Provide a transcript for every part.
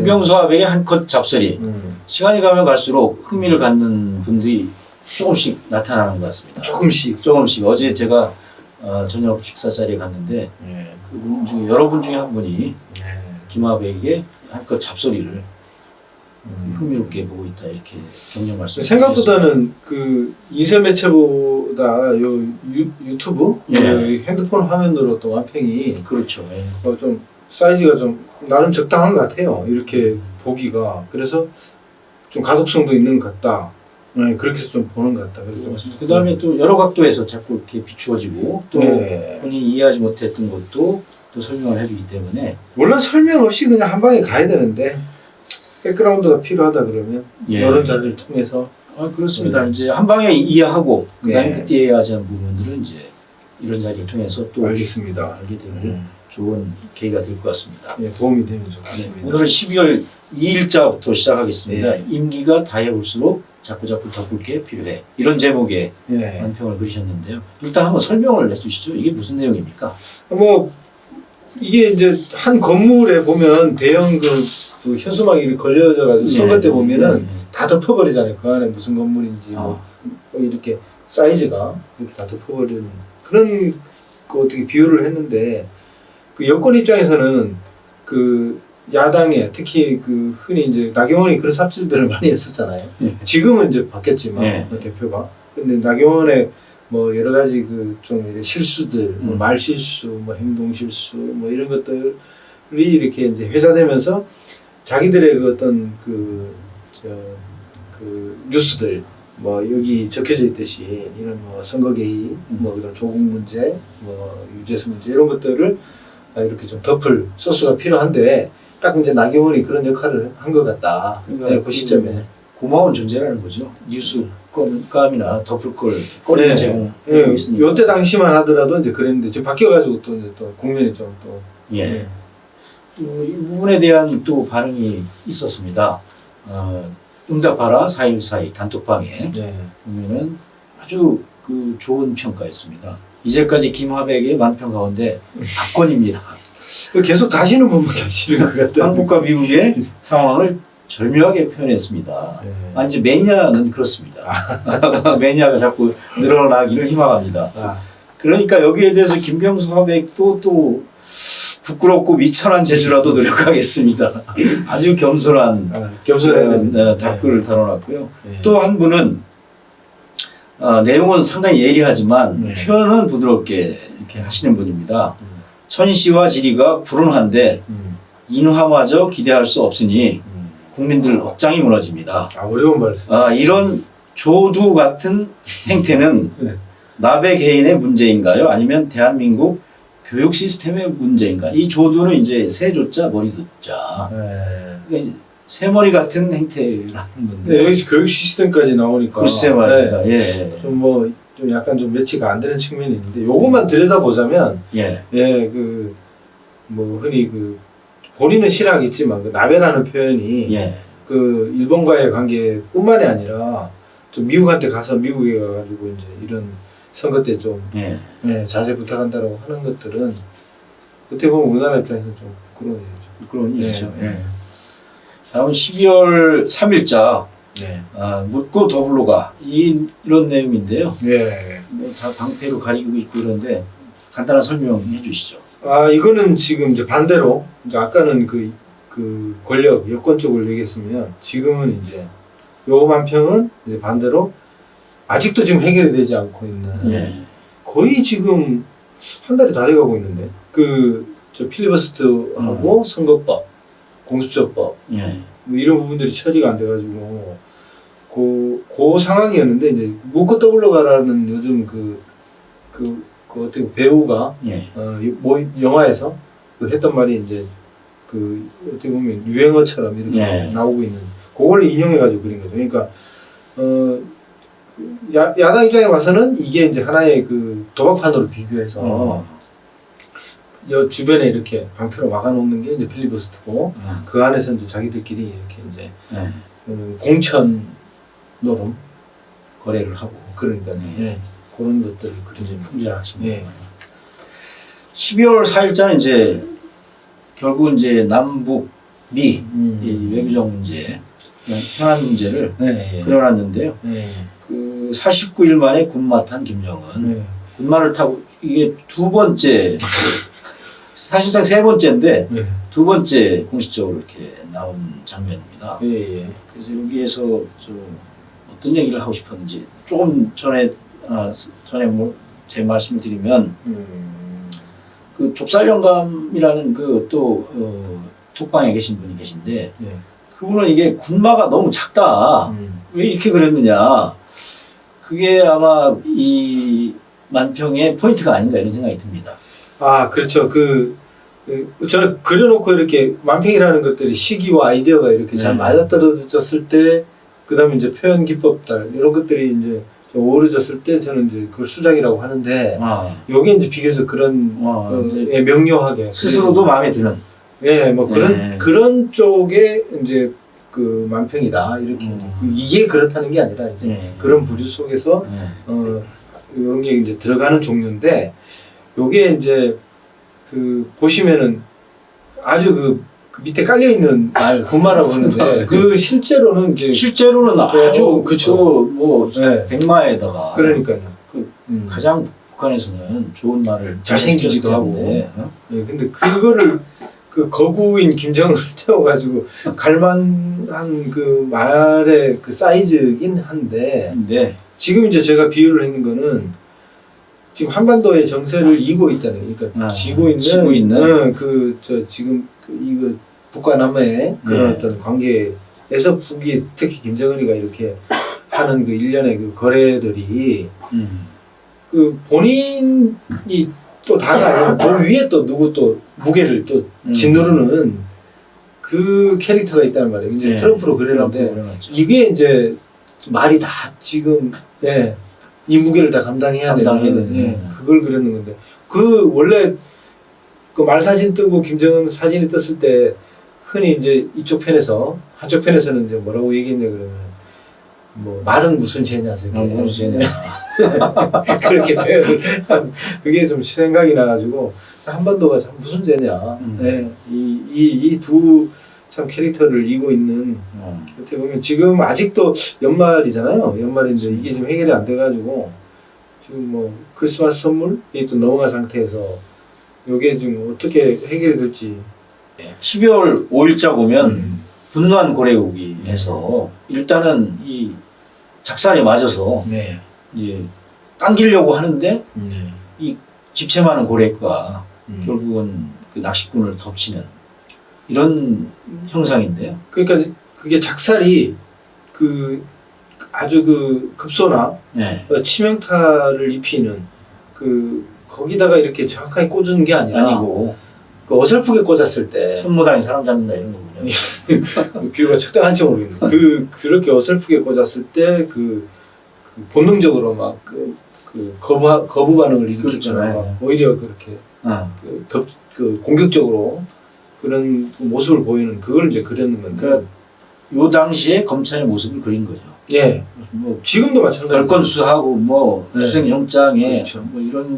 김병수 아베의 한 컷 잡설이 시간이 가면 갈수록 흥미를 갖는 분들이 조금씩 나타나는 것 같습니다. 조금씩. 어제 제가 저녁 식사 자리에 갔는데 그분 중에 여러분 중에 한 분이 김아베에게 한 컷 잡소리를 흥미롭게 보고 있다 이렇게 격려 말씀. 생각보다는 그 인쇄 매체보다 요 유튜브 그 핸드폰 화면으로 또 완평이 그렇죠. 좀 사이즈가 좀 나름 적당한 것 같아요. 이렇게 보기가. 그래서 좀 가독성도 있는 것 같다. 그렇게 해서 좀 보는 것 같다. 그래서 그 다음에 또 여러 각도에서 자꾸 이렇게 비추어지고 또 본인이 이해하지 못했던 것도 또 설명을 해주기 때문에 물론 설명 없이 그냥 한 방에 가야 되는데 백그라운드가 필요하다 그러면 이런 자리를 통해서 그렇습니다. 이제 한 방에 이해하고 그다음에 그때 이해하지 않은 부분들은 이제 이런 자리를 통해서 또 알겠습니다. 알게 되고 좋은 계기가 될 것 같습니다. 도움이 되면 좋겠습니다. 오늘은 12월 2일자부터 시작하겠습니다. 임기가 다해올수록 자꾸 덮을 게 필요해. 이런 제목의 완평을 그리셨는데요. 일단 한번 설명을 해주시죠. 이게 무슨 내용입니까? 뭐 이게 이제 한 건물에 보면 대형 그 현수막이 걸려져가지고 선거 때 보면은 다 덮어버리잖아요. 그 안에 무슨 건물인지 뭐 이렇게 사이즈가 이렇게 다 덮어버리는 그런 그 어떻게 비유를 했는데 그 여권 입장에서는 그 야당에 특히 그 흔히 이제 나경원이 그런 삽질들을 많이 했었잖아요. 지금은 이제 바뀌었지만 대표가. 근데 나경원의 뭐 여러 가지 그 좀 실수들, 뭐 말 실수, 뭐 행동 실수, 뭐 이런 것들이 이렇게 이제 회자되면서 자기들의 그 어떤 그 뉴스들 뭐 여기 적혀져 있듯이 이런 뭐 선거 개입, 뭐 이런 조국 문제, 뭐 유재수 문제 이런 것들을 이렇게 좀 덮을 소스가 필요한데 딱 이제 나경원이 그런 역할을 한 것 같다. 그 시점에 고마운 존재라는 거죠. 뉴스 감이나 덮을 걸 꺼내는 제공을 있으니까. 요때 당시만 하더라도 이제 그랬는데 지금 바뀌어가지고 또 이제 또 국면이 좀 또 또 이 부분에 대한 또 반응이 있었습니다. 응답하라 4.14 단톡방에 보면은 아주 그 좋은 평가였습니다. 이제까지 김화백의 만평 가운데 압권입니다. 계속 가시는 분만 가시는 것 같아요. 한국과 미국의 상황을 절묘하게 표현했습니다. 이제 매니아는 그렇습니다. 매니아가 자꾸 늘어나기를 희망합니다. 그러니까 여기에 대해서 김병수 화백도 또 부끄럽고 미천한 재주라도 노력하겠습니다. 아주 겸손한 답글을 달아놨고요. 또 한 분은 내용은 상당히 예리하지만 표현은 부드럽게 이렇게 하시는 분입니다. 천시와 지리가 불운한데 인화마저 기대할 수 없으니 국민들 억장이 무너집니다. 어려운 말씀. 이런 조두 같은 행태는 나베 개인의 문제인가요? 아니면 대한민국 교육 시스템의 문제인가? 이 조두는 이제 새 조자 머리 두자. 그러니까 새머리 같은 행태라는 건데. 여기 교육 시스템까지 나오니까. 글쎄 말입니다. 좀 약간 좀 매치가 안 되는 측면이 있는데 요것만 들여다보자면 그 뭐 흔히 그 본인은 싫어하겠지만 그 나베라는 표현이 그 일본과의 관계뿐만이 아니라 좀 미국한테 가서 미국에 가가지고 이제 이런 선거 때 좀 자제 부탁한다라고 하는 것들은 어떻게 보면 우리나라 입장에서 좀 부끄러운 일이죠. 부끄러운 일이죠. 다음 12월 3일자 묻고 더불어가 이런 내용인데요. 다 방패로 가리고 있고 이런데 간단한 설명해 주시죠. 이거는 지금 이제 반대로 이제 아까는 그 권력 여권 쪽을 얘기했으면 지금은 이제 요 만평은 이제 반대로 아직도 지금 해결이 되지 않고 있는 거의 지금 한 달이 다 돼가고 있는데 저 필리버스터하고 선거법, 공수처법 뭐 이런 부분들이 처리가 안 돼가지고 그 상황이었는데 이제 묻고 더불어 가라는 요즘 그 어떻게 배우가 뭐 영화에서 그 했던 말이 이제 그 어떻게 보면 유행어처럼 이렇게 나오고 있는 그걸 인용해가지고 그린 거죠. 그러니까 야당 입장에 봐서는 이게 이제 하나의 그 도박판으로 비교해서 주변에 이렇게 방패로 막아놓는 게 이제 필리버스터고 그 안에서 이제 자기들끼리 이렇게 이제 공천 노름 거래를 하고 그러니까 그런 것들을 굉장히 풍자하시네요. 12월 4일자는 이제 결국 이제 남북 미, 이 외교적 문제, 현안 문제를 네. 그려놨는데요. 네. 그 49일 만에 군마 탄 김정은. 네. 군마를 타고 이게 두 번째, 사실상 세 번째인데 네. 두 번째 공식적으로 이렇게 나온 장면입니다. 예, 예. 그래서 여기에서 좀 어떤 얘기를 하고 싶었는지 조금 전에 제 말씀을 드리면 그 좁쌀영감이라는 그 또 톡방에 계신 분이 계신데 네. 그분은 이게 군마가 너무 작다. 왜 이렇게 그랬느냐. 그게 아마 이 만평의 포인트가 아닌가 이런 생각이 듭니다. 아, 그렇죠. 저는 그려놓고 이렇게 만평이라는 것들이 시기와 아이디어가 이렇게 잘 네. 맞아떨어졌을 때, 그 다음에 이제 표현 기법들, 이런 것들이 이제 좀 어우러졌을 때 저는 이제 그걸 수작이라고 하는데, 요게 이제 비교적 그런, 이제 명료하게. 스스로도 마음에 드는. 예, 뭐 네. 그런 쪽에 이제 그 만평이다. 이렇게. 이게 그렇다는 게 아니라 이제 네. 그런 부류 속에서, 이런 게 이제 들어가는 종류인데, 요게 이제 그 보시면은 아주 그 밑에 깔려 있는 말 군마라고 하는데 그 실제로는 이제 실제로는 아주 그쵸. 뭐 네. 백마에다가 그러니까요. 가장 북한에서는 좋은 말을 잘생기기도 하고. 때문에, 예, 근데 그거를 그 거구인 김정을 태워가지고 갈만한 그 말의 그 사이즈긴 한데 근데 지금 이제 제가 비유를 했는 거는 지금 한반도의 정세를 이고 있다는, 그러니까 지고 있는 지금 이거 북과 남의 그런 네. 어떤 관계에서 북이 특히 김정은이가 이렇게 하는 그 일련의 그 거래들이 그 본인이 또 다가 아니라 그 위에 또 누구 또 무게를 또 짓누르는 그 캐릭터가 있다는 말이에요. 이제 네. 트럼프로 그랬는데 그래놨죠. 이게 이제 말이 다 지금 이 무게를 다 감당해야 되는 그걸 그렸는 건데 그 원래 그 말사진 뜨고 김정은 사진이 떴을 때 흔히 이제 이쪽 편에서 한쪽 편에서는 이제 뭐라고 얘기했냐 그러면 뭐 말은 무슨 죄냐 저게 무슨 죄냐 그렇게 표현을 한 그게 좀 생각이 나가지고 한반도가 참 무슨 죄냐 이 두 참 캐릭터를 이고 있는 어떻게 보면 지금 아직도 연말이잖아요. 연말인데 이게 지금 해결이 안 돼가지고 지금 뭐 크리스마스 선물이 또 넘어간 상태에서 요게 지금 어떻게 해결이 될지 12월 5일자 보면 분노한 고래고기 해서 일단은 이 작살에 맞아서 이제 당기려고 하는데 이 집체 많은 고래가 결국은 그 낚시꾼을 덮치는 이런 형상인데요. 그러니까 그게 작살이 그 아주 그 급소나 치명타를 입히는 그 거기다가 이렇게 정확하게 꽂은 게 아니고 그 어설프게 꽂았을 때 손모당에 사람 잡는다 이런 거군요. 비유가 적당한지 모르겠는데 그렇게 어설프게 꽂았을 때 그 본능적으로 막 거부 반응을 일으키거나 막 오히려 그렇게 그 공격적으로 그런 모습을 보이는 그걸 이제 그리는 건데. 그러니까 요 당시에 검찰의 모습을 그린 거죠. 예. 뭐 지금도 마찬가지로 별건 수사하고 뭐 수색영장에 그렇죠. 뭐 이런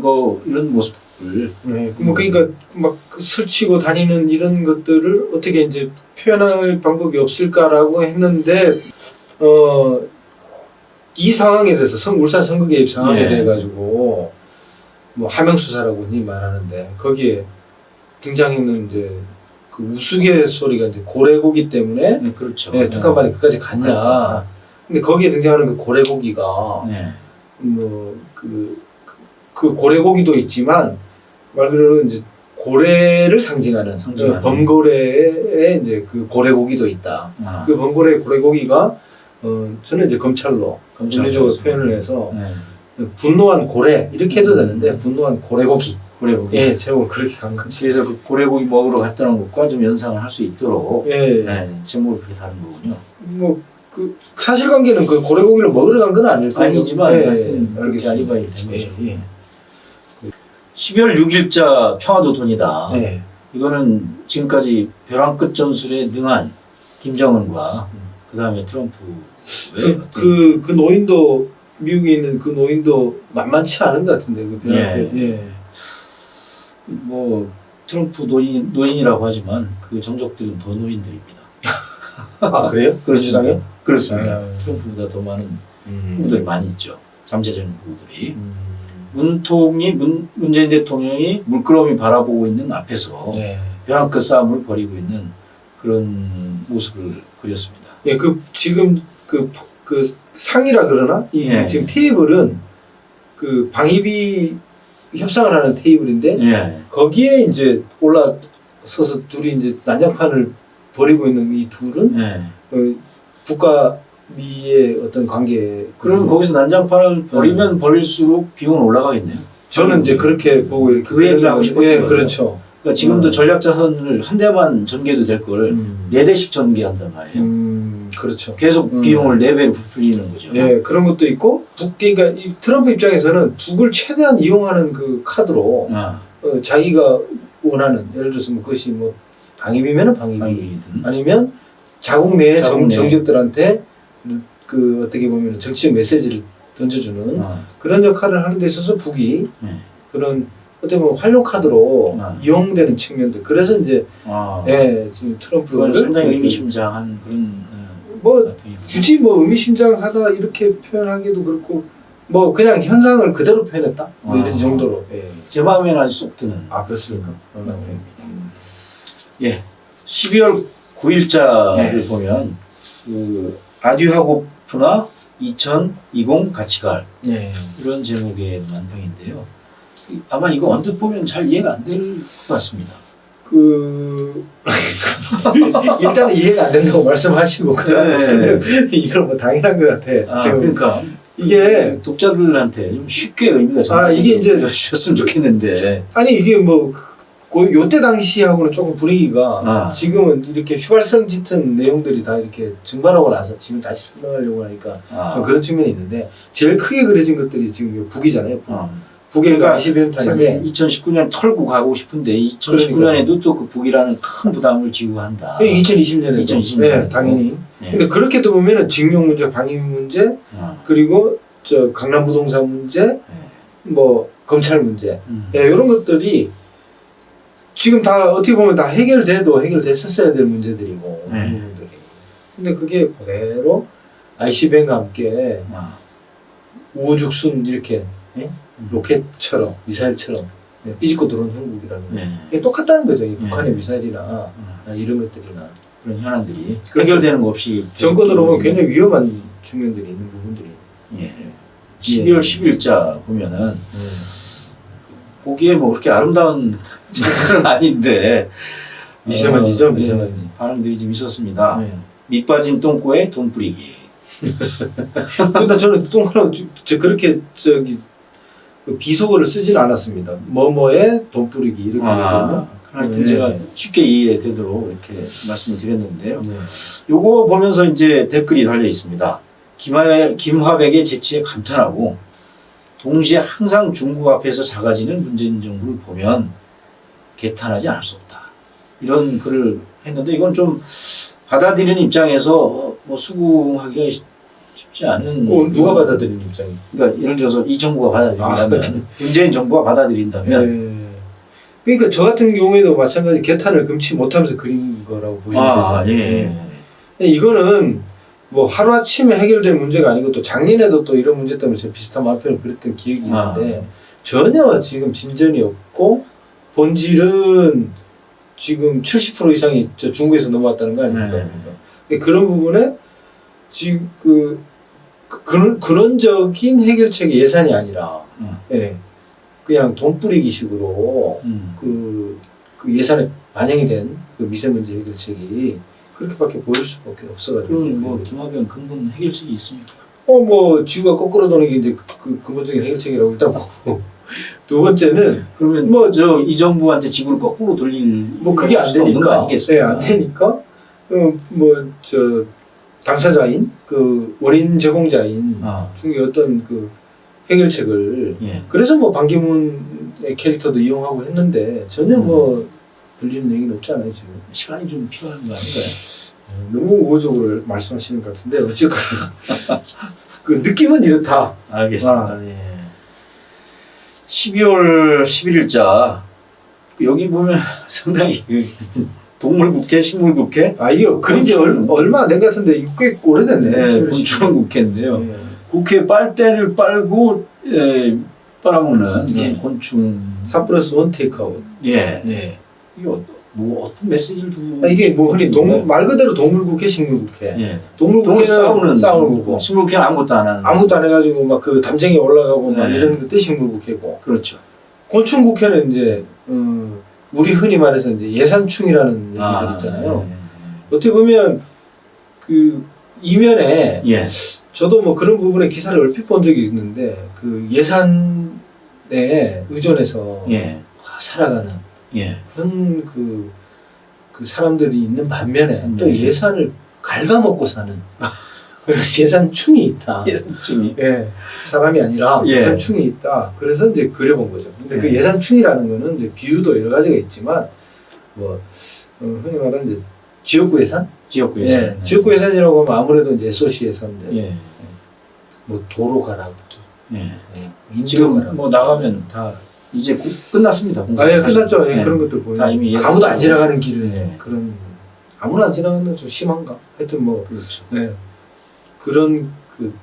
모습을. 뭐 그러니까 막 설치고 다니는 이런 것들을 어떻게 이제 표현할 방법이 없을까라고 했는데 이 상황에 대해서 울산 선거 개입 상황에 대해 가지고 뭐 하명 수사라고 흔히 말하는데 거기에 등장했는 이제 그 우스갯소리가 이제 고래고기 때문에 그렇죠. 특감반이 끝까지 갔냐. 그러니까. 근데 거기에 등장하는 그 고래고기가 뭐 그 고래고기도 있지만 말 그대로 이제 고래를 상징하는 범고래의 이제 그 고래고기도 있다. 그 범고래 고래고기가 저는 이제 검찰로 물리적으로 표현을 해서 분노한 고래 이렇게 해도 되는데 분노한 고래고기. 예, 제목을 그렇게 간 거지. 그래서 그 고래고기 먹으러 갔다는 것과 좀 연상을 할 수 있도록 제목을 그렇게 다른 거군요. 뭐 그 사실관계는 그 고래고기를 먹으러 간 건 아닐 거예요. 아니지만 그렇게 알리바이를 된 거죠. 12월 6일자 평화도돈이다. 이거는 지금까지 벼랑 끝 전술에 능한 김정은과 그 다음에 트럼프 그 노인도 미국에 있는 그 노인도 만만치 않은 것 같은데 그 벼랑 끝. 뭐 트럼프 노인이라고 하지만 그 정적들은 더 노인들입니다. 아 그래요? 그렇습니다. 그렇습니다. 아. 트럼프보다 더 많은 후보들이 많이 있죠. 잠재적인 후보들이. 문재인 대통령이 물끄러미 바라보고 있는 앞에서 네. 벼랑 끝 싸움을 벌이고 있는 그런 모습을 그렸습니다. 예, 지금 그 상이라 그러나 예. 지금 테이블은 그 방위비 협상을 하는 테이블인데 예. 거기에 이제 올라서서 둘이 이제 난장판을 벌이고 있는 이 둘은 예. 북한미의 어떤 관계. 그러면 거기서 난장판을 벌이면 벌일수록 비용은 올라가겠네요. 저는 이제 그렇게 보고 이렇게 그 얘기를 하고 싶었던 예, 거예요. 그렇죠. 그러니까 지금도 전략자산을 한 대만 전개도 될 걸 네 대씩 전개한단 말이에요. 그렇죠. 계속 비용을 4배로 부풀리는 거죠. 예, 그런 것도 있고, 그러니까 이 트럼프 입장에서는 북을 최대한 이용하는 그 카드로 아, 자기가 원하는, 예를 들어서 뭐 그것이 뭐 방위비면은 방위비, 방위비든. 아니면 자국 내의 자국 내. 정적들한테 그 어떻게 보면 정치적 메시지를 던져주는 아, 그런 역할을 하는 데 있어서 북이 네. 그런 어떻게 보면 활용 카드로 아. 이용되는 측면들. 그래서 이제 아, 예, 지금 그건 트럼프를 상당히 그렇게 의미심장한 그런 뭐 굳이 뭐 의미심장하다 이렇게 표현하기도 그렇고 뭐 그냥 현상을 그대로 표현했다 뭐 이런 아. 정도로. 예. 제 마음에는 아주 쏙 드는. 아 그렇습니까? 예, 12월 9일자를 네. 보면 그 아듀하고프나 2020 같이 갈 네. 이런 제목의 만평인데요. 아마 이거 언뜻 보면 잘 이해가 안 될 것 같습니다. 일단은 이해가 안 된다고 말씀하시고 그다음에 네. 이건 뭐 당연한 것 같아. 아, 그러니까 이게 독자들한테 좀 쉽게 의미가 이게 이제 주셨으면 좋겠는데. 아니 이게 뭐 요때 당시하고는 조금 분위기가 지금은 이렇게 휘발성 짙은 내용들이 다 이렇게 증발하고 나서 지금 다시 설명하려고 하니까 좀 그런 측면이 있는데 제일 크게 그려진 것들이 지금 북이잖아요. 북의 그러니까 ICBM 탄인데 2019년 털고 가고 싶은데 2019년에도 또 그 북이라는 큰 부담을 지고 한다. 2020년에 2020년. 네, 당연히. 네. 근데 그렇게 또 보면은 징용 문제, 방위 문제, 그리고 저 강남 부동산 문제, 뭐 검찰 문제, 이런 것들이 지금 다 어떻게 보면 다 해결됐었어야 될 문제들이고 부분들이. 근데 그게 그대로 ICBM과 함께 우후죽순 이렇게 로켓처럼 미사일처럼 삐집고 들어온 형국이라는 거. 이게 똑같다는 거죠. 이 북한의 미사일이나 이런 것들이나 그런 현안들이 해결되는 거 없이 정권으로 보면 굉장히 위험한 측면들이 있는 부분들이. 예. 12월 10일자 보면은 보기에 뭐 그렇게 아름다운 장면은 아닌데 미세먼지죠, 미세먼지. 반응들이 좀 있었습니다. 네. 밑 빠진 똥꼬에 돈 뿌리기. 근데 저는 똥꼬는 그렇게 비속어를 쓰지는 않았습니다. 뭐뭐에 돈 뿌리기 이렇게 얘기했나? 하여튼 네. 제가 쉽게 이해되도록 이렇게 말씀을 드렸는데요. 네. 요거 보면서 이제 댓글이 달려 있습니다. 김화백의 재치에 감탄하고 동시에 항상 중국 앞에서 작아지는 문재인 정부를 보면 개탄하지 않을 수 없다. 이런 글을 했는데 이건 좀 받아들이는 입장에서 뭐 수긍하기가 쉽지 않은. 누가 받아들이는 입장이? 그러니까 예를 들어서 이 정부가 받아들인다면, 문재인 정부가 받아들인다면. 그러니까 저 같은 경우에도 마찬가지 개탄을 금치 못하면서 그린 거라고 보시면 되죠. 이거는 뭐 하루아침에 해결될 문제가 아니고 또 작년에도 또 이런 문제 때문에 제가 비슷한 말편을 그렸던 기억이 있는데 전혀 지금 진전이 없고 본질은 지금 70% 이상이 저 중국에서 넘어왔다는 거 아닙니까? 그러니까 그런 부분에 지금 근원적인 해결책의 예산이 아니라 그냥 돈 뿌리기 식으로 그 예산에 반영이 된 그 미세먼지 해결책이 그렇게밖에 보일 수밖에 없어가지고. 그럼 뭐 김학병 근본 해결책이 있습니까? 뭐 지구가 거꾸로 도는 게 이제 그 근본적인 해결책이라고 일단 보고 두 번째는 그러면 뭐 저 이 정부한테 지구를 거꾸로 돌릴 뭐 그게 안 되니까. 네, 안 되니까 뭐 저 당사자인 그 원인 제공자인 중에 어떤 그 해결책을 그래서 뭐 반기문의 캐릭터도 이용하고 했는데 전혀 뭐 들리는 얘기는 없잖아요 지금. 시간이 좀 필요한 거 아닌가요? 너무 우호적으로 말씀하시는 것 같은데 어쨌거나 그 느낌은 이렇다. 알겠습니다. 12월 11일자 여기 보면 상당히 동물국회, 식물국회, 아 이게 그런 지 얼마 안 된 것 같은데 이거 꽤 오래됐네. 네, 곤충국회인데요. 네. 국회 빨대를 빨고 빨아먹는 네. 곤충. 4+1 테이크아웃. 예. 네. 이거 뭐 어떤 메시지를 주고? 아, 이게 뭐 흔히 말 그대로 동물국회, 식물국회. 예. 동물국회는 싸우는 거고. 식물국회는 아무것도 안 하는. 아무것도 안 해가지고 막 그 담쟁이 올라가고 막 네. 이런 것도 식물국회고. 그렇죠. 곤충국회는 이제 우리 흔히 말해서 이제 예산충이라는 얘기들 있잖아요. 어떻게 보면 그 이면에 예. 저도 뭐 그런 부분에 기사를 얼핏 본 적이 있는데 그 예산에 의존해서 예. 살아가는 예. 그런 그 사람들이 있는 반면에 또 네. 예산을 갉아먹고 사는 예산충이 있다. 예산충이. 예, 사람이 아니라 예. 예산충이 있다. 그래서 이제 그려본 거죠. 근데 그 예. 예산충이라는 거는 이제 비유도 여러 가지가 있지만 뭐 흔히 말하는 이제 지역구 예산? 지역구 예, 예산. 지역구 예산이라고 하면 아무래도 이제 SOC 예산들, 예. 뭐 도로 갈아엎기, 예. 인도 지금 갈아엎기 뭐 나가면 다 이제 끝났습니다. 아예 끝났죠. 예, 예. 그런 것들 보면 다 이미 예산 아무도 안 지나가는 길에 예. 그런 아무나 안 지나가는 건 좀 심한가? 하여튼 뭐 그렇죠. 예, 그런 그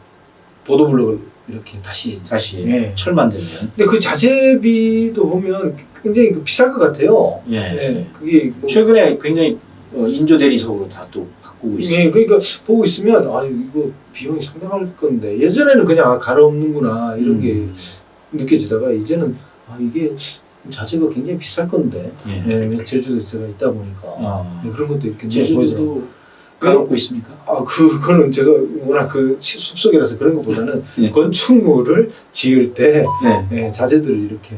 보도블록을 이렇게 다시 다시 예. 철만 되면. 근데 그 자재비도 보면 굉장히 비쌀 것 같아요. 예. 예, 그게 뭐 최근에 굉장히 인조 대리석으로 다 또 바꾸고 있어요. 예, 그러니까 보고 있으면 아 이거 비용이 상당할 건데 예전에는 그냥 갈아엎는구나 이런 게 느껴지다가 이제는 아 이게 자재가 굉장히 비쌀 건데 예, 제주도에 있다 보니까 예, 그런 것도 이렇게 보이더라고요. 제주도도 갈아엎고 있습니까? 아 그거는 제가 워낙 그 숲속이라서 그런 것보다는 예. 건축물을 지을 때 네. 예, 자재들을 이렇게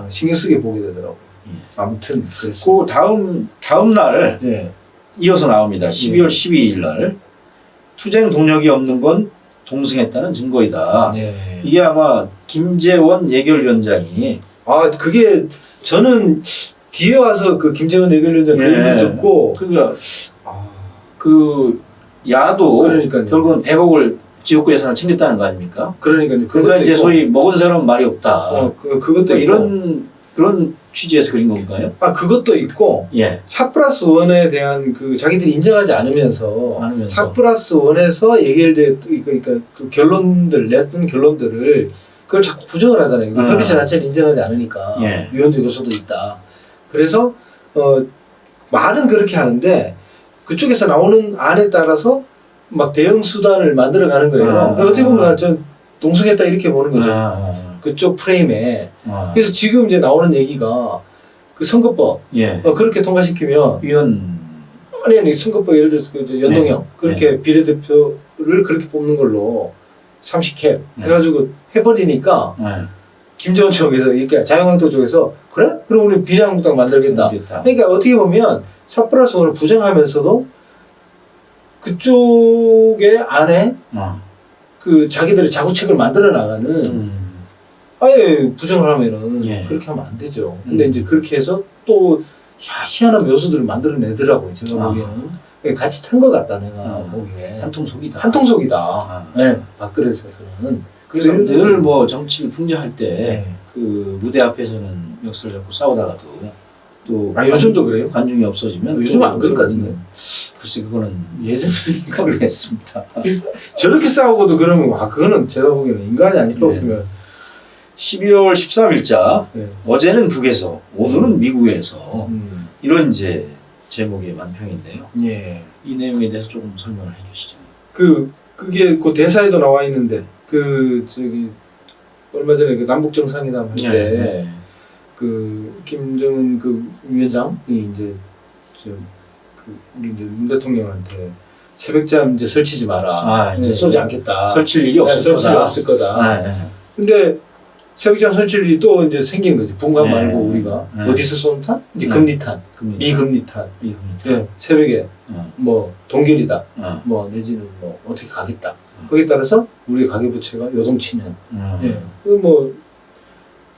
신경 쓰게 보게 되더라고요. 예. 아무튼 그랬어요. 그 다음 날 예. 이어서 나옵니다. 12월 12일 날 투쟁 동력이 없는 건 동승했다는 증거이다. 예. 이게 아마 김재원 예결위원장이 아 그게 저는 뒤에 와서 그 김재원 예결위원장 그 예. 얘기를 듣고 그러니까 아, 그 야도 그러니까요. 결국은 100억을 지역구 예산을 챙겼다는 거 아닙니까? 그러니까 그러니까 이제 소위 먹은 사람은 말이 없다. 그것도 그러니까 있고. 이런 그런 취지에서 그린 건가요? 아 그것도 있고 예. 4+1에 대한 그 자기들이 인정하지 않으면서 4+1에서 그러니까 그 결론들 냈던 결론들을 그걸 자꾸 부정을 하잖아요. 협의체 자체를 인정하지 않으니까 예. 위헌적 요소도 있다. 그래서 말은 그렇게 하는데 그쪽에서 나오는 안에 따라서 막 대응 수단을 만들어가는 거예요. 어떻게 보면 전 동승했다 이렇게 보는 거죠. 그쪽 프레임에. 그래서 지금 이제 나오는 얘기가 그 선거법 예. 그렇게 통과시키면 아니 선거법 예를 들어서 그 연동형 네. 그렇게 비례대표를 그렇게 뽑는 걸로 30캡 해가지고 해버리니까 김재원 쪽에서 이렇게 자유한국당 쪽에서 그래? 그럼 우리 비례한국당 만들겠다. 그러니까 어떻게 보면 4+1을 부정하면서도 그쪽의 안에 그 자기들의 자구책을 만들어 나가는 아예 부정을 하면은 예. 그렇게 하면 안 되죠. 근데 이제 그렇게 해서 또 희한한 묘수들을 만들어내더라고요. 제가 보기에는 같이 탄 것 같다 내가 보기에 한통속이다. 한통속이다. 네, 밥그릇에서는. 그래서 늘 뭐 정치를 풍자할 때 네. 그 무대 앞에서는 역사를 잡고 싸우다가도 또 요즘도 그래요? 관중이 없어지면 요즘은 안 그럴 것 같은데. 글쎄 그거는 예전에 모르겠습니다. 저렇게 싸우고도 그러면 그거는 제가 보기에는 인간이 아니라고 생각. 12월 13일자 네. 어제는 북에서 오늘은 미국에서 이런 이제 제목의 만평인데요. 예. 이 내용에 대해서 조금 설명을 해주시죠. 그게 그 대사에도 나와 있는데 저기 얼마 전에 그 남북 정상회담 할 때 그 김정은 그 위원장이 이제 우리 이제 문 대통령한테 새벽잠 이제 설치지 마라. 이제 쏘지 않겠다. 설칠 일이 없을 거다. 근데 새벽잠 설칠 일이 또 이제 생긴 거지. 분간 말고 우리가 어디서 쏜 탄? 이제 금리탄, 미금리탄. 네, 새벽에 뭐 동결이다. 뭐 내지는 뭐 어떻게 가겠다. 거기에 따라서 우리 가계부채가 요동치면, 뭐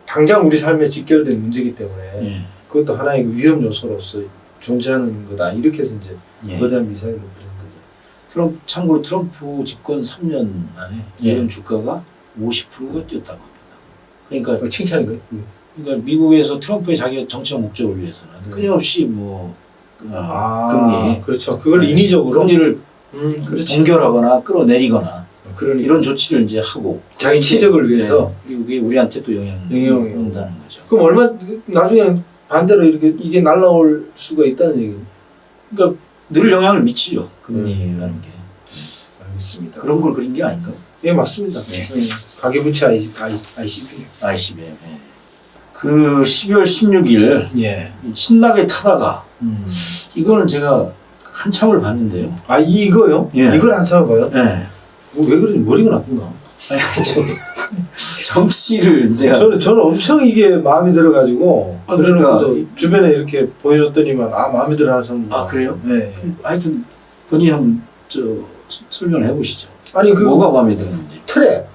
당장 우리 삶에 직결된 문제이기 때문에 그것도 하나의 위험 요소로서 존재하는 거다. 이렇게 해서 이제 거대한 미사일을 부른 거죠. 참고로 트럼프 집권 3년 안에 이런 주가가 50%가 뛰었다고 합니다. 그러니까 칭찬인가요? 그러니까 미국에서 트럼프의 자기 정치적 목적을 위해서는 끊임없이 뭐 금리, 그렇죠. 그걸 인위적으로 금리를 그렇지. 동결하거나 끌어내리거나 그러니까 이런 조치를 이제 하고 자기 치적을 위해서. 네. 그리고 그게 우리한테 또 영향을 준다는 거죠. 그럼 얼마 나중에는 반대로 이렇게 이게 날라올 수가 있다는 얘기예요. 그러니까 늘 영향을 미치죠. 금리라는 게. 알겠습니다. 그런 걸 그린 게 아닌가? 예, 맞습니다. 네. 가계부채 ICP. ICBM. 그 12월 16일 예. 신나게 타다가 이거는 제가 한참을 봤는데요. 아, 이거요? 예. 이걸 한참 봐요? 네. 뭐 왜 그러지? 머리가 나쁜가? 아니, 정치를 제가 저는 엄청 이게 마음에 들어가지고 그러니까 주변에 이렇게 보여줬더니만 마음에 들어하는 사람. 그래요? 네. 하여튼 본인이 한번 설명을 해보시죠. 아니 뭐가 마음에 들었는지. 트랙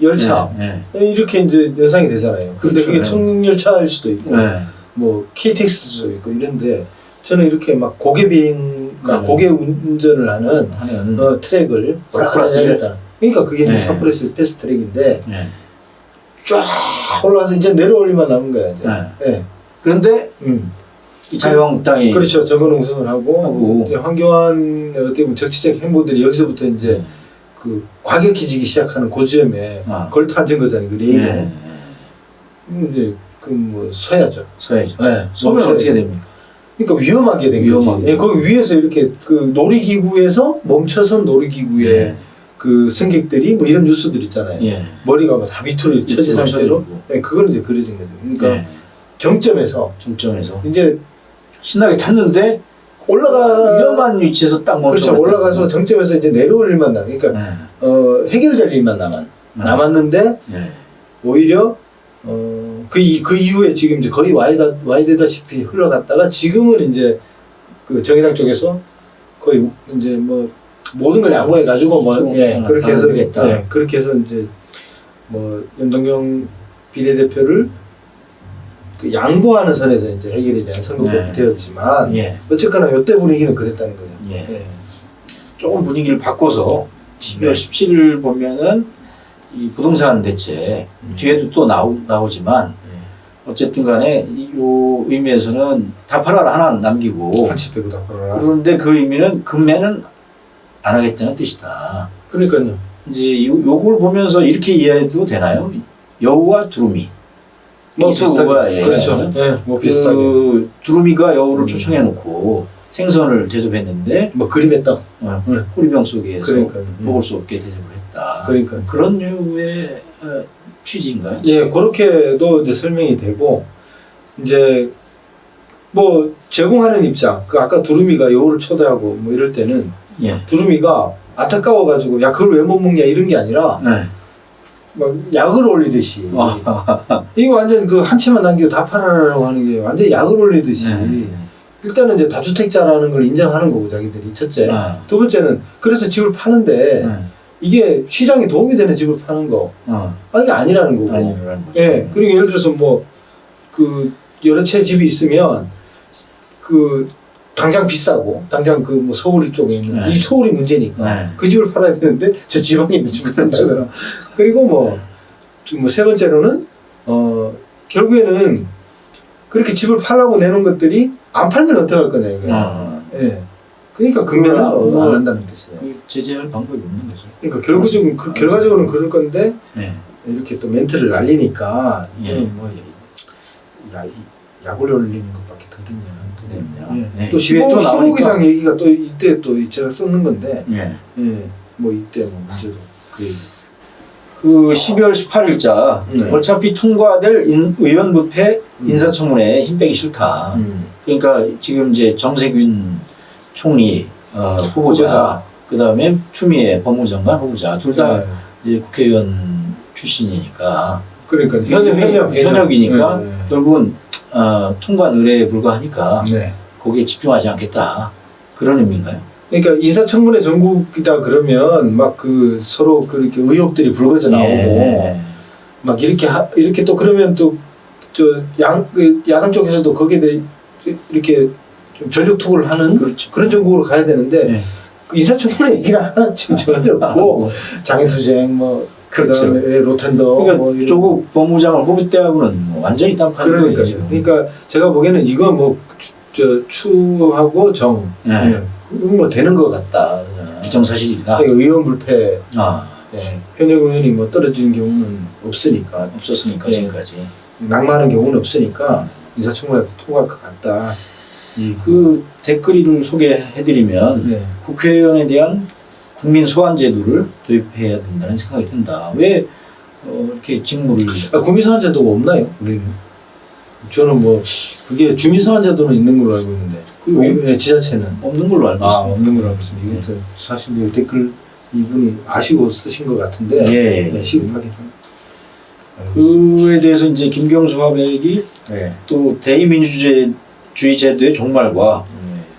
열차 네. 이렇게 이제 연상이 되잖아요. 근데 그렇죠. 그게 청룡열차일 수도 있고 네. 뭐 KTX일 수도 있고 이런데 저는 이렇게 막 고개 비행, 고개 운전을 하는 트랙을 플러스 싹 그러니까 그게 이제 네. 3플러스 패스트 트랙인데 네. 쫙 올라가서 이제 내려올 일만 남은 거야 이제. 네. 네. 그런데 이 자유한국당이 그렇죠. 저거농성을 하고 이제 황교안의 어떻게 보면 정치적 행보들이 여기서부터 이제 그 과격해지기 시작하는 고지점에 걸터 앉은 거잖아요. 그 레일에. 네. 이제 그 뭐 서야죠. 서야죠. 네. 서면 어떻게 됩니까? 그러니까 위험하게 된 거지. 예, 거기 위에서 이렇게 그 놀이기구에서 멈춰선 놀이기구에 그 승객들이 뭐 이런 뉴스들 있잖아요. 예. 머리가 막 다 밑으로 처진 상태로. 예, 그건 이제 그려진 거죠. 그러니까 정점에서 이제 신나게 탔는데 위험한 위치에서 딱 멈춰. 그렇죠. 올라가서 정점에서 이제 내려올 일만 남. 그러니까 해결될 일만 남았는데 오히려 그 이후에 지금 이제 거의 와야 되다시피 흘러갔다가 지금은 이제 그 정의당 쪽에서 거의 이제 뭐 모든 걸 양보해 가지고 뭐 그렇게 해서 그렇게 해서 이제 뭐 연동형 비례대표를 그 양보하는 선에서 이제 해결에 대한 선거법이 되었지만 어쨌거나 이때 분위기는 그랬다는 거죠. 조금 분위기를 바꿔서 12월 17일 보면은 이 부동산 대책 뒤에도 또 나오지만 어쨌든 간에 이 의미에서는 다 팔아라 하나 남기고 한 채 빼고 다 팔아라. 그런데 그 의미는 금매는 안 하겠다는 뜻이다. 그러니까요. 이제 요걸 보면서 이렇게 이해해도 되나요? 여우와 두루미. 뭐 비슷하게. 그렇죠. 네, 뭐 비슷하게. 그 두루미가 여우를 초청해 놓고 생선을 대접했는데 뭐 그림의 떡. 호리병 속에서 그러니까요. 먹을 수 없게 대접을 했다. 그러니까 그런 류의 취지인가요? 예, 그렇게도 이제 설명이 되고 이제 뭐 제공하는 입장. 그 아까 두루미가 여우를 초대하고 뭐 이럴 때는 두루미가 안타까워가지고 야 그걸 왜 못 먹냐 이런 게 아니라 막 약을 올리듯이 이거 완전 그 한 채만 남기고 다 팔아라라고 하는 게 완전 약을 올리듯이 일단은 이제 다주택자라는 걸 인정하는 거고 자기들이 첫째. 두 번째는 그래서 집을 파는데 이게 시장에 도움이 되는 집을 파는 거 이게 아니라는 거고. 예. 그리고 예를 들어서 뭐 그 여러 채 집이 있으면 그 당장 비싸고 당장 그 뭐 서울 쪽에 있는 이 서울이 문제니까 그 집을 팔아야 되는데 저 지방에 있는 집을 판다거나. 그리고 뭐 세 번째로는 결국에는 그렇게 집을 팔라고 내놓은 것들이 안 팔면 어떡할 거냐 이거야. 예. 그러니까 금매는 안 한다는 뜻이에요. 그 제재할 방법이 없는 거죠. 그러니까 결과적으로는 그럴 건데 이렇게 또 멘트를 날리니까 뭐 약을 올리는 것밖에 더 듣냐. 또 15억 이상 얘기가 또 이때 또 제가 썼는 건데 뭐 이때 뭐 문제도 그 12월 18일자 어차피 통과될 의원 부패 인사청문회에 힘 빼기 싫다. 그러니까 지금 이제 정세균 총리 후보자 그 다음에 추미애 법무장관 후보자 둘 다 이제 국회의원 출신이니까 그러니까 현역이니까 결국은 통관 의뢰에 불과하니까 거기에 집중하지 않겠다 그런 의미인가요? 그러니까 인사청문회 전국이다 그러면 막 그 서로 그렇게 의혹들이 불거져 나오고 막 이렇게 또 그러면 또 저 야당 쪽에서도 거기에 대해 이렇게 좀 전력 투구를 하는 그런 전국으로 가야 되는데 그 인사청문회 얘기는 하나 지금 전혀 없고 장애투쟁 뭐 그렇죠. 그다음에 로텐더. 그러니까 뭐 이런 조국 법무장을 호빗대하고는 뭐 완전히 딴판인 거예요. 그러니까요. 그러니까 제가 보기에는 이거 뭐 추하고 정, 네. 뭐 되는 것 같다. 비정사실이다. 그러니까 의원 불패, 아, 예. 현역 의원이 뭐 떨어지는 경우는 없으니까, 없었으니까 예. 지금까지. 낙마하는 경우는 없으니까 인사청문회도 통과할 것 같다. 그 댓글을 소개해드리면 네. 국회의원에 대한 국민 소환 제도를 도입해야 된다는 생각이 든다. 왜 이렇게 직무를 국민소환제도가 없나요? 우리는? 저는 뭐 그게 주민소환제도는 있는 걸로 알고 있는데 그 지자체는 없는 걸로 알고 있습니다. 없는 걸로 알고 있습니다. 이게 사실 이 댓글 이분이 아시고 쓰신 것 같은데 예. 시급하게 그에 대해서 이제 김경수 화백이 네. 또 대의민주주의 제도의 종말과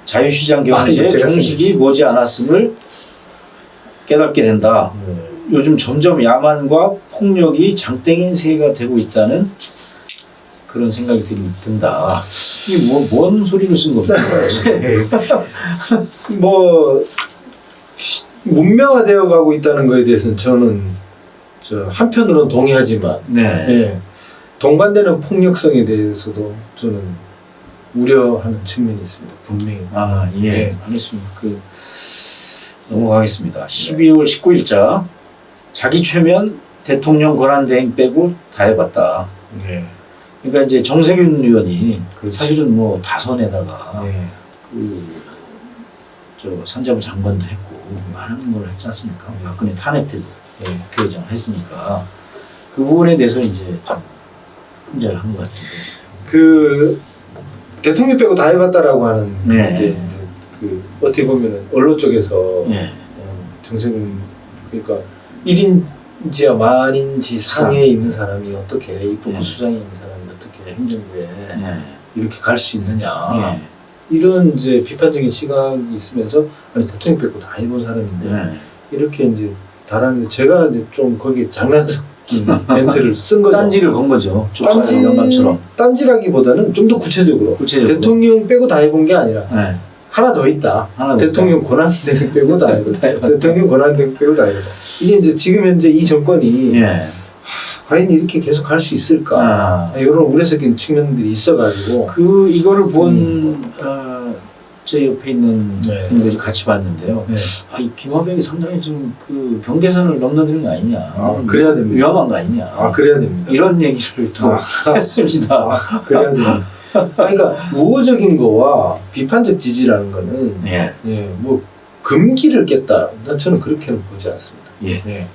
자유시장 경제의 이거 제가 종식이 머지않았음을 깨닫게 된다. 요즘 점점 야만과 폭력이 장땡인 세계가 되고 있다는 그런 생각이 든다. 이게 뭔 소리를 쓴 겁니까? 뭐 문명화되어 가고 있다는 거에 대해서는 저는 한편으로는 동의하지만 네. 예, 동반되는 폭력성에 대해서도 저는 우려하는 측면이 있습니다. 분명히. 아, 예. 네. 알겠습니다. 넘어가겠습니다. 12월 19일자 자기 최면 대통령 권한대행 빼고 다 해봤다. 네. 그러니까 이제 정세균 의원이 그렇지. 사실은 뭐 다선에다가 네. 산자부 장관도 했고 많은 걸 했지 않습니까? 박근혜 탄핵 때도 국회의장을 했으니까 그 부분에 대해서 이제 좀 훈계를 한 것 같은데. 그 대통령 빼고 다 해봤다라고 하는 네. 이제 그 어떻게 보면은 언론 쪽에서 예. 정세균 그러니까 1인지와 만인지 상해에 있는 사람이 어떻게 입법부 수장에 있는 사람이 어떻게 행정부에 예. 이렇게 갈 수 있느냐 예. 이런 이제 비판적인 시각이 있으면서 아니 대통령 빼고 다 해본 사람인데 예. 이렇게 이제 달았는데 제가 이제 좀 거기에 장난스럽게 멘트를 쓴 거죠. 딴지를 건 거죠. 좁쌀 영감처럼. 딴지라기보다는 좀 더 구체적으로. 구체적으로. 대통령 빼고 다 해본 게 아니라 예. 하나 더 있다. 하나 더 대통령 권한대행 빼고 다 해봤다. 대통령 권한대행 빼고 다 해봤다. 이게 이제 지금 현재 이 정권이 예. 과연 이렇게 계속 갈 수 있을까? 아. 이런 우려 섞인 측면들이 있어가지고 이거를 본 제 옆에 있는 네. 분들이 같이 봤는데요. 네. 이 김화백이 상당히 좀 그 경계선을 넘나드는 거 아니냐. 그래야 됩니다. 위험한 거 아니냐. 그래야 됩니다. 이런 얘기를 또 했습니다. 그래야 됩니다. 그러니까 우호적인 거와 비판적 지지라는 거는 예. 뭐 금기를 깼다. 난 저는 그렇게는 보지 않습니다. 예.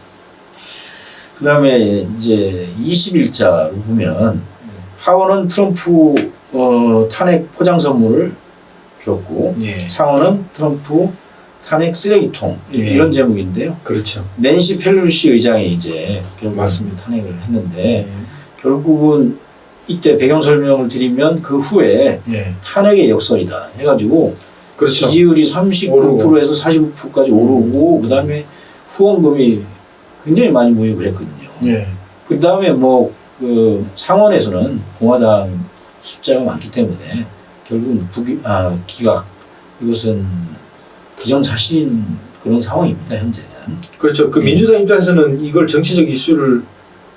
그 다음에 이제 20일자로 보면 하원은 트럼프 탄핵 포장 선물을 줬고 상원은 트럼프 탄핵 쓰레기통 이런 제목인데요. 그렇죠. 낸시 펠로시 의장이 이제 결국 맞습니다. 탄핵을 했는데 결국은 이때 배경 설명을 드리면 그 후에 탄핵의 역설이다 해가지고 그렇죠. 지지율이 39%에서 45%까지 오르고 그다음에 후원금이 굉장히 많이 모이고 그랬거든요. 그다음에 뭐 그 상원에서는 공화당 숫자가 많기 때문에 결국은 기각 이것은 기정사실인 그런 상황입니다 현재는. 그렇죠. 그 민주당 입장에서는 이걸 정치적 이슈를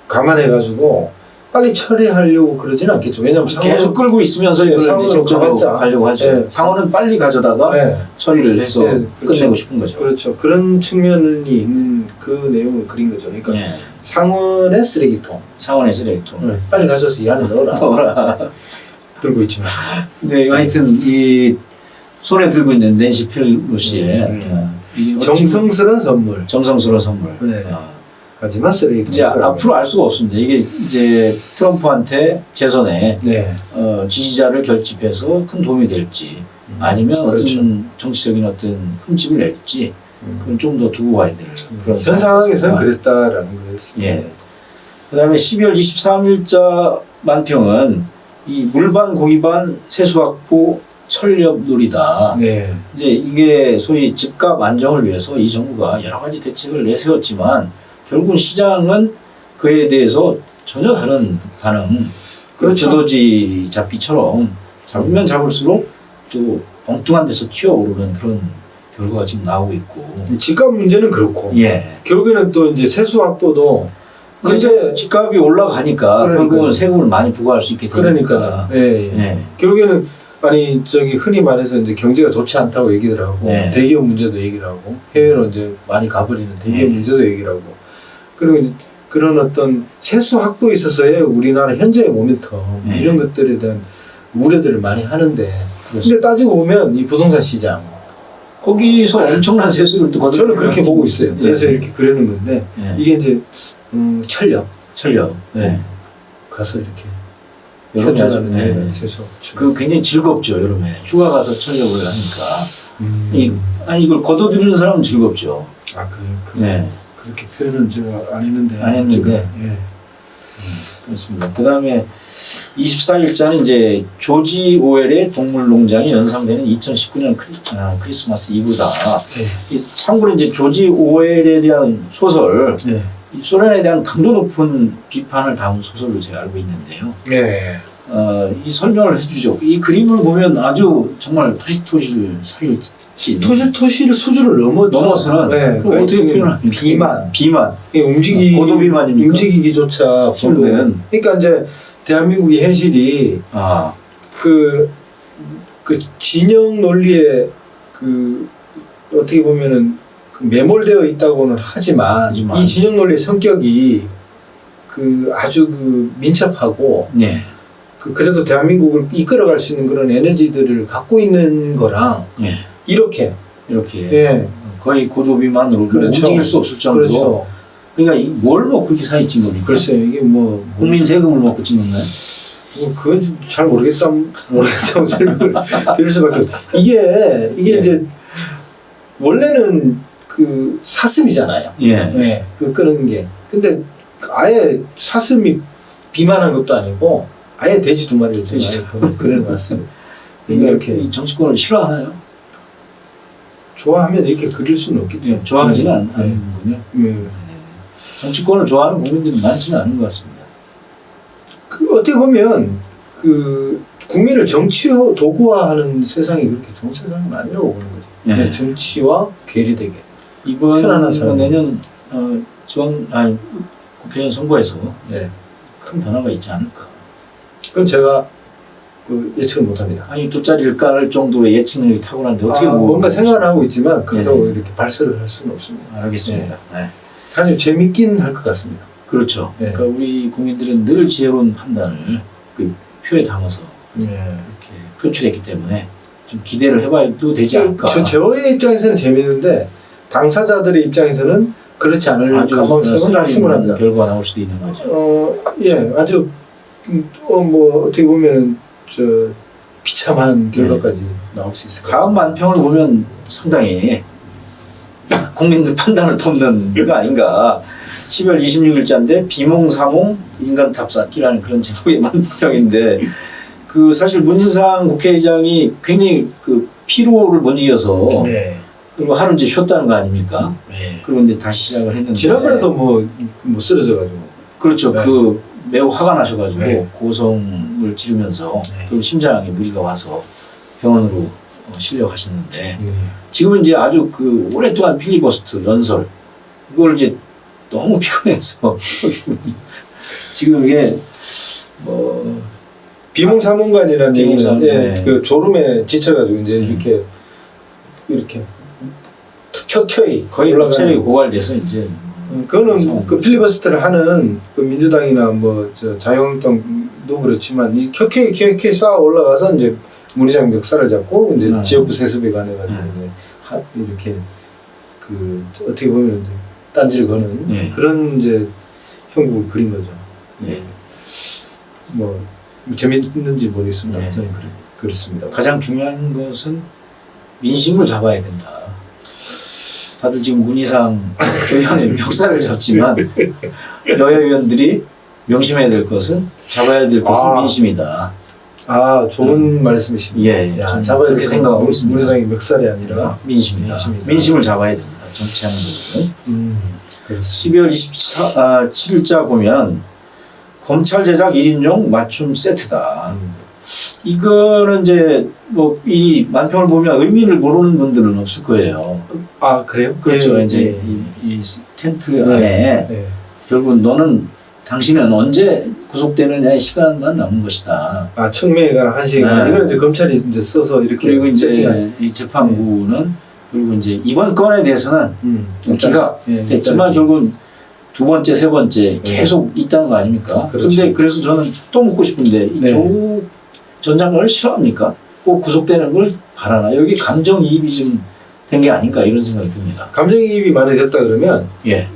감안해가지고 빨리 처리하려고 그러지는 않겠죠. 왜냐하면 계속 끌고 있으면서 이걸 상원으로 정적으로 가봤자. 가려고 하죠. 상원은 빨리 가져다가 처리를 해서 그렇죠. 끝내고 싶은 거죠. 그렇죠. 그런 측면이 있는 그 내용을 그린 거죠. 그러니까 상원의 쓰레기통. 상원의 쓰레기통. 빨리 가져서 이 안에 넣어라. 들고 있지만. 네, 하여튼 이 손에 들고 있는 낸시 펠로시의 정성스러운 선물. 정성스러운 선물. 하지만 쓰레기통. 이제 앞으로 알 수가 없습니다. 이게 이제 트럼프한테 재선에 지지자를 결집해서 큰 도움이 될지 아니면 어떤 정치적인 어떤 흠집을 낼지 그건 좀 더 두고 봐야 될 그런 현 상황에서는 그랬다라는 거였습니다. 예. 그다음에 12월 23일자 만평은 이 물반 고기반 세수 확보 철렵 놀이다. 이제 이게 소위 집값 안정을 위해서 이 정부가 여러 가지 대책을 내세웠지만 결국은 시장은 그에 대해서 전혀 다른 반응. 그렇죠. 주도지 잡기처럼 잡으면 잡을수록 또 엉뚱한 데서 튀어오르는 그런 결과가 지금 나오고 있고. 집값 문제는 그렇고 예. 결국에는 또 이제 세수 확보도 근데 집값이 올라가니까 그러니까요. 결국은 세금을 많이 부과할 수 있게 되니까. 그러니까 예. 결국에는 아니 저기 흔히 말해서 이제 경제가 좋지 않다고 얘기를 하고 네. 대기업 문제도 얘기를 하고 해외로 이제 많이 가버리는 대기업 문제도 얘기를 하고 그리고 이제 그런 어떤 세수 확보에 있어서의 우리나라 현재의 모멘텀 이런 것들에 대한 우려들을 많이 하는데 근데 따지고 보면 이 부동산 시장 거기서 엄청난 세수를 또 거둬. 저는 그렇게 보고 있어요. 그래서 이렇게 그러는 건데 이게 이제 철력 네. 가서 이렇게 여름에 현존하는 세수 그 굉장히 즐겁죠. 여름에 휴가 가서 철력을 하니까. 아니 이걸 거둬들이는 사람은 즐겁죠. 아 네. 그렇게 표현은 제가 안 했는데 예. 그렇습니다. 그 다음에 24일자는 이제 조지 오웰의 동물농장이 연상되는 2019년 크리스마스 이브다. 네. 참고로 이제 조지 오웰에 대한 소설, 네. 이 소련에 대한 강도 높은 비판을 담은 소설로 제가 알고 있는데요. 네. 이 설명을 해주죠. 이 그림을 보면 아주 정말 토실토실 살일지. 토실토실 수준을 넘어서는 네. 그럼 어떻게 표현하면 비만. 고도비만입니까? 움직이기조차 힘든. 그러니까 이제 대한민국의 현실이 그 진영 논리에 그 어떻게 보면은 그 매몰되어 있다고는 하지만 이 진영 논리의 성격이 그 아주 그 민첩하고 네. 그래도 대한민국을 이끌어갈 수 있는 그런 에너지들을 갖고 있는 거랑 네. 이렇게 예. 거의 고도비만으로 그렇죠. 움직일 수 없을 정도로. 그렇죠. 그러니까 뭘 먹고 그렇게 사진 찍는 겁니까? 글쎄요, 이게 뭐 국민 세금을 먹고 찍는 거예요? 그건 잘 모르겠다고 설명을 드릴 수밖에 없어요. 이게 이제 원래는 그 사슴이잖아요. 예. 네, 그 끄는 게. 근데 아예 사슴이 비만한 것도 아니고 아예 돼지 두 마리를 그런 것 같습니다. 이렇게 이 정치권을 싫어하나요? 좋아하면 이렇게 그릴 수는 없겠죠. 네, 좋아하지는 않는군요. 정치권을 좋아하는 국민들이 많지는 않은 것 같습니다. 어떻게 보면 그 국민을 정치 도구화하는 세상이 그렇게 좋은 세상은 아니라고 보는 거죠. 네. 정치와 괴리되게. 이번 내년 국회의원 선거에서 큰 변화가 있지 않을까. 그건 제가 예측을 못합니다. 아니 돗자리를 깔 정도의 예측력이 탁월한데 어떻게 뭔가 생각을 하고 있지만 그렇다고 이렇게 발설을 할 수는 없습니다. 알겠습니다. 네. 아주 재밌긴 할 것 같습니다. 그렇죠. 그러니까 우리 국민들은 늘 지혜로운 판단을 그 표에 담아서 이렇게 표출했기 때문에 좀 기대를 해봐도 되지 않을까. 저의 입장에서는 재밌는데 당사자들의 입장에서는 그렇지 않을 가능성은 충분합니다. 결과가 나올 수도 있는 거죠. 아주 뭐 어떻게 보면 비참한 결과까지 나올 수 있을 것 같아요. 가은 만평을 보면 상당히 국민들 판단을 돕는 거 아닌가. 10월 26일자인데 비몽사몽 인간탑쌓기라는 그런 제목의 만평인데 그 사실 문진상 국회의장이 굉장히 그 피로를 못 이겨서 그리고 하루 이제 쉬었다는 거 아닙니까? 그리고 이제 다시 시작을 했는데 지난번에도 뭐 쓰러져가지고 그렇죠. 그 매우 화가 나셔가지고 고성을 지르면서 그리고 심장에 무리가 와서 병원으로 실려가셨는데 지금은 이제 아주 그 오랫동안 필리버스터 연설 그걸 이제 너무 피곤해서 지금 이게 뭐 비몽사몽간이라는 얘기는 그 졸음에 지쳐가지고 이제 이렇게 켜켜이 거의 체력이 고갈돼서 이제 그거는 그 필리버스터를 하는 그 민주당이나 뭐 자유한국당도 그렇지만 이 켜켜이 쌓아 올라가서 이제 문희장 멱살을 잡고 이제 지역구 세습에 관해가지고 이렇게 그 어떻게 보면 이제 딴지를 거는 그런 이제 형국을 그린 거죠. 뭐 재밌는지 모르겠습니다. 저는 그렇습니다. 가장 중요한 것은 민심을 잡아야 된다. 다들 지금 문희상 의원의 멱살을 잡지만 여야 의원들이 명심해야 될 것은 잡아야 될 것은 민심이다. 좋은 말씀이십니다. 잡아야 될 생각하고 있습니다. 문희상이 멱살이 아니라 민심이다. 민심을 잡아야 됩니다. 정치하는 분은. 12월 27일자 보면 검찰 제작 1인용 맞춤 세트다. 이거는 이제 뭐 이 만평을 보면 의미를 모르는 분들은 없을 거예요. 아 그래요? 그렇죠. 예, 이제 예. 이 텐트 안에 예. 결국 당신은 언제 구속되느냐의 시간만 남은 것이다. 아 청명에 관한 한 시간. 네. 이거는 이제 검찰이 이제 써서 이렇게 그리고 이제 세팅한. 이 재판부는 그리고 이제 이번 건에 대해서는 예, 됐지만 결국은 두 번째, 세 번째 계속 있다는 거 아닙니까? 그렇죠. 근데 그래서 저는 또 묻고 싶은데 이 네. 조국 전 장관을 싫어합니까? 꼭 구속되는 걸 바라나? 여기 감정이입이 좀 된 게 아닌가 이런 생각이 듭니다. 감정이입이 많이 됐다 그러면 예.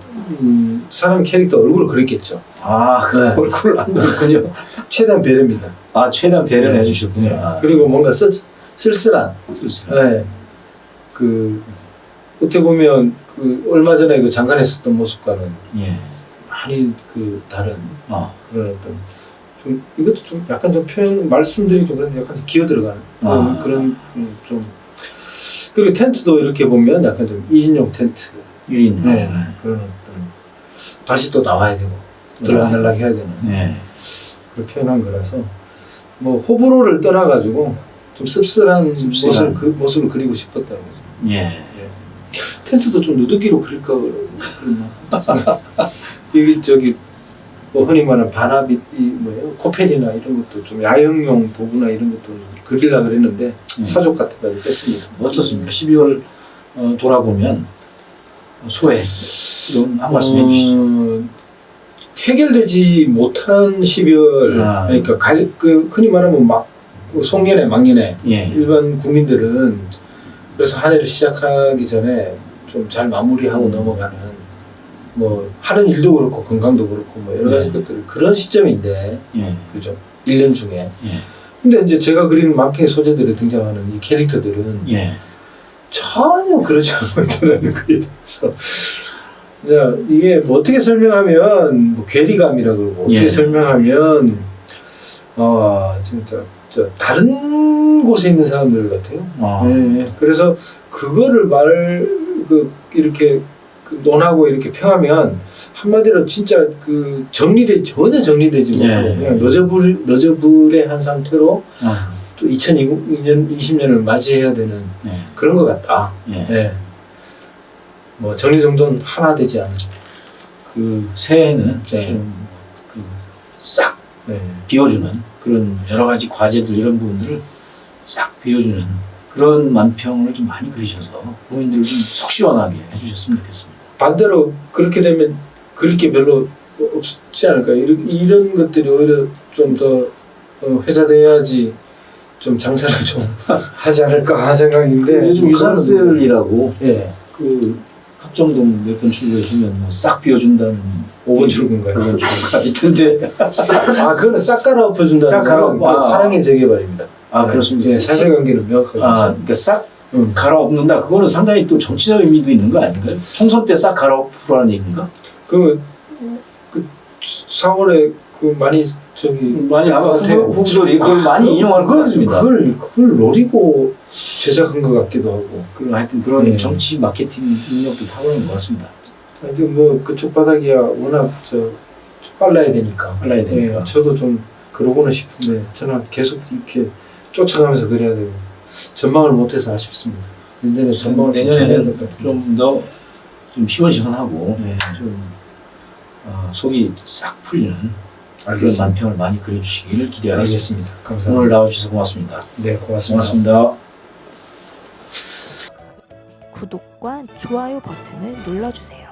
사람 캐릭터 얼굴을 그렸겠죠. 아, 그 네. 얼굴을 안 그렸군요. 최대한 배려입니다. 아, 최대한 배려해 주셨군요. 아, 그리고 뭔가 쓸쓸한. 쓸쓸한. 네. 그 어떻게 보면 그 얼마 전에 그 잠깐 했었던 모습과는 예. 많이 그 다른 어. 그런 어떤 좀 이것도 좀 약간 좀 표현 말씀들이 좀 그런데 약간 기어 들어가는 아. 그런 좀 그리고 텐트도 이렇게 보면 약간 좀 1인용 텐트 1인. 네. 그런 어떤 다시 또 나와야 되고 들락날락 해야 되는 네. 그걸 표현한 거라서 뭐 호불호를 떠나가지고 좀 씁쓸한 씁쓸한. 모습을 그리고 싶었다는 거죠. 예. 텐트도 좀 누더기로 그릴까 그랬나? 여기 저기 뭐 흔히 말하는 바나비 뭐예요 코펠이나 이런 것도 좀 야영용 도구나 이런 것도 그리려 그랬는데 사족 같아가지고 뺐습니다. 어떻습니까? 12월 돌아보면 소회 이런 한 말씀 해주시죠. 해결되지 못한 12월 아. 그러니까 그 흔히 말하면 막 송년회 막년회 예. 일반 국민들은 그래서 한 해를 시작하기 전에 좀 잘 마무리하고 넘어가는 뭐 하는 일도 그렇고 건강도 그렇고 뭐 여러 가지 것들 그런 시점인데 예. 그죠 1년 중에 예. 근데 이제 제가 그리는 만평의 소재들에 등장하는 이 캐릭터들은 예. 전혀 그러지 않고 있다는 거에 대해서 이게 뭐 어떻게 설명하면 뭐 괴리감이라 그러고 어떻게 예. 설명하면 진짜 다른 곳에 있는 사람들 같아요. 예. 그래서 그거를 이렇게 논하고 이렇게 평하면 한마디로 진짜 전혀 정리되지 못하고 예. 그냥 너저불의 상태로 또 2020년을 맞이해야 되는 예. 그런 것 같다. 예. 예. 뭐 정리정돈 하나 되지 않은. 그 새해는 네. 싹 네. 비워주는 그런 여러 가지 과제들 이런 부분들을 싹 비워주는 그런 만평을 좀 많이 그리셔서 국민들을 좀 속 시원하게 해주셨으면 좋겠습니다. 반대로 그렇게 되면 그릴 게 별로 없지 않을까. 이런 것들이 오히려 좀 더 회자돼야지 좀 장사를 좀 하지 않을까 생각인데 요즘 유산슬이라고 예. 그 합정동 몇 번 출구해주면 뭐 싹 비워준다는 5번 출근가요? 5번 출구가 있던데. 그거는 싹 갈아엎어준다는 싹 갈아- 건 사랑의 재개발입니다. 그렇습니다. 네, 사실관계는 명확하게. 그러니까 싹 갈아엎는다. 그거는 상당히 또 정치적 의미도 있는 거 아닌가요? 총선 때 싹 갈아엎으라는 얘기인가? 그 4월에 많이 많이 아마 후보들이 그걸 많이 인용할 것 같습니다. 그걸 노리고 제작한 것 같기도 하고. 하여튼 그런 네. 정치 마케팅 능력도 타고난 것 같습니다. 하여튼 뭐 그쪽 바닥이야 워낙 빨라야 되니까. 빨라야 되니까. 저도 좀 그러고는 싶은데 저는 계속 이렇게 쫓아가면서 그래야 되고 전망을 못해서 아쉽습니다. 내년에 전망을 좀 잘해야 될 내년에는 것 같아요. 좀 더 좀 시원시원하고 네. 좀 속이 싹 풀리는 그런 알겠습니다. 만평을 많이 그려주시기를 기대하겠습니다. 알겠습니다. 감사합니다. 오늘 나와주셔서 고맙습니다. 네, 고맙습니다. 고맙습니다. 구독과 좋아요 버튼을 눌러주세요.